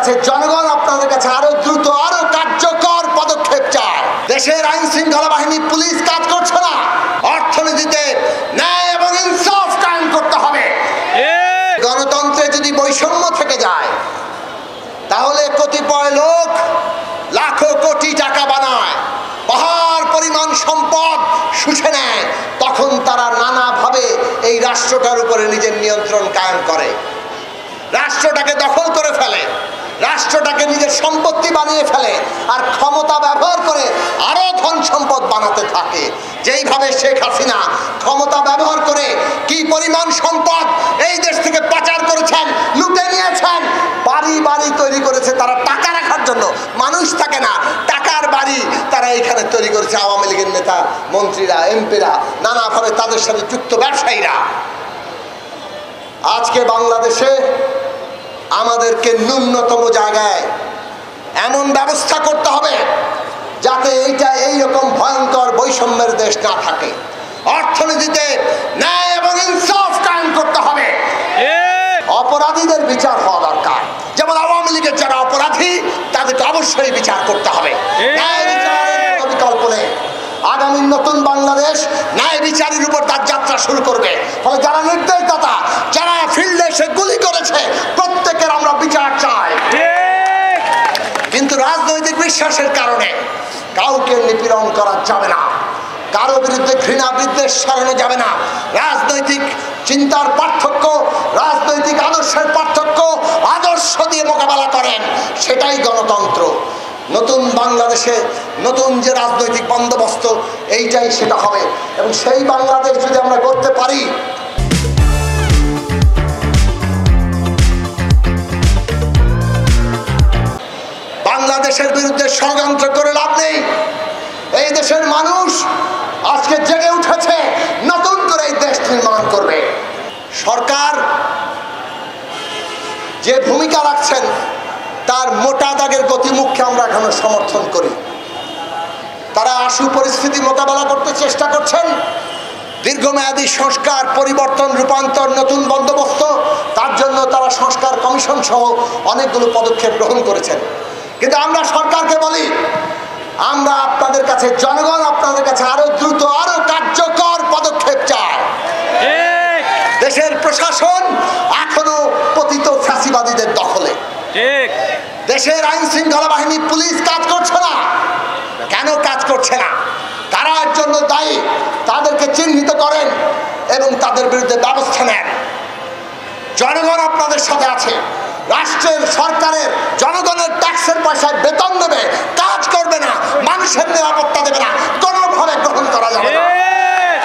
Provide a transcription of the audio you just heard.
কাছে জনগণ আপনাদের কাছে আরো দ্রুত আরো কার্যকর পদক্ষেপ চায়। দেশের আইন শৃঙ্খলা বাহিনী পুলিশ কাজ করছে না। অর্থনীতিতে ন্যায় এবং ইনসাফ কায়েম করতে হবে। গণতন্ত্রে যদি বৈষম্য থেকে যায় তাহলে কতিপয় লোক লাখো কোটি টাকা বানায়, পাহাড় পরিমাণ সম্পদ শুষে নেয়, তখন তারা নানাভাবে এই রাষ্ট্রটার উপরে নিজের নিয়ন্ত্রণ কায়েম করে, রাষ্ট্রটাকে দখল করে ফেলে, রাষ্ট্রটাকে নিজের সম্পত্তি বানিয়ে ফেলে, আর ক্ষমতা ব্যবহার করে আরো ধন সম্পদ বানাতে থাকে। যেইভাবে শেখ হাসিনা ক্ষমতা ব্যবহার করে কি পরিমাণ সম্পদ এই দেশ থেকে পাচার করেছেন, লুটে নিয়েছেন, বাড়ি বাড়ি তৈরি করেছে তারা টাকা রাখার জন্য। মানুষ থাকে না, টাকার বাড়ি তারা এখানে তৈরি করেছে। আওয়ামী লীগের নেতা মন্ত্রীরা, এমপিরা, নানাভাবে তাদের সাথে যুক্ত ব্যবসায়ীরা। আজকে বাংলাদেশে আমাদেরকে ন্যূনতম জায়গায় এমন ব্যবস্থা করতে হবে যাতে এইটা এইরকম ভয়ঙ্কর বৈষম্যের দেশ না থাকে। অর্থনীতিতে ন্যায় এবং ইনসাফ কায়েম করতে হবে। অপরাধীদের বিচার হওয়া দরকার। যেমন আওয়ামী লীগের যারা অপরাধী তাদেরকে অবশ্যই বিচার করতে হবে। ন্যায় বিচারের কোনো বিকল্প নেই। আগামী নতুন বাংলাদেশ ন্যায় বিচারের উপর তার যাত্রা শুরু করবে। ফলে যারা নির্দেশদাতা, যারা ফিল্ডে এসে গুলি করেছে, প্রত্যেকের আমরা বিচার চাই। কিন্তু রাজনৈতিক বিশ্বাসের কারণে কাউকে নিপীড়ন করা যাবে না, কারো বিরুদ্ধে ঘৃণা বিদ্বেষ ছড়ানো যাবে না। রাজনৈতিক চিন্তার পার্থক্য, রাজনৈতিক আদর্শের পার্থক্য আদর্শ দিয়ে মোকাবেলা করেন, সেটাই গণতন্ত্র। নতুন বাংলাদেশে নতুন যে রাজনৈতিক বন্দোবস্ত, এইটাই সেটা হবে। এবং সেই বাংলাদেশ যদি আমরা করতে পারি, বাংলাদেশের বিরুদ্ধে ষড়যন্ত্র করে লাভ নেই। এই দেশের মানুষ আজকে জেগে উঠেছে, নতুন করে এই দেশ নির্মাণ করবে। সরকার যে ভূমিকা রাখছেন তার মোটা দাগের গতিমুখকে আমরা এখনো সমর্থন করি। তারা আশু পরিস্থিতি মোকাবেলা করতে চেষ্টা করছেন। দীর্ঘমেয়াদী সংস্কার, পরিবর্তন, রূপান্তর, নতুন বন্দোবস্ত, তার জন্য তারা সংস্কার কমিশন সহ অনেকগুলো পদক্ষেপ গ্রহণ করেছেন। কিন্তু আমরা সরকারকে বলি, আমরা আপনাদের কাছে, জনগণ আপনাদের কাছে আরো দ্রুত আরো কার্যকর পদক্ষেপ চায়। দেশের প্রশাসন এখনো পতিত ফ্যাসিবাদীদের দখলে। দেশের আইন শৃঙ্খলা বাহিনী পুলিশ কাজ করছে না। কেন কাজ করছে না? কারা এর জন্য দায়ী তাদেরকে চিহ্নিত করেন এবং তাদের বিরুদ্ধে ব্যবস্থা নেন। জনগণ আপনাদের সাথে আছে। রাষ্ট্রের, সরকারের, জনগণের ট্যাক্সের পয়সায় বেতন দেবে, কাজ করবে না, মানুষের নিরাপত্তা দেবে না,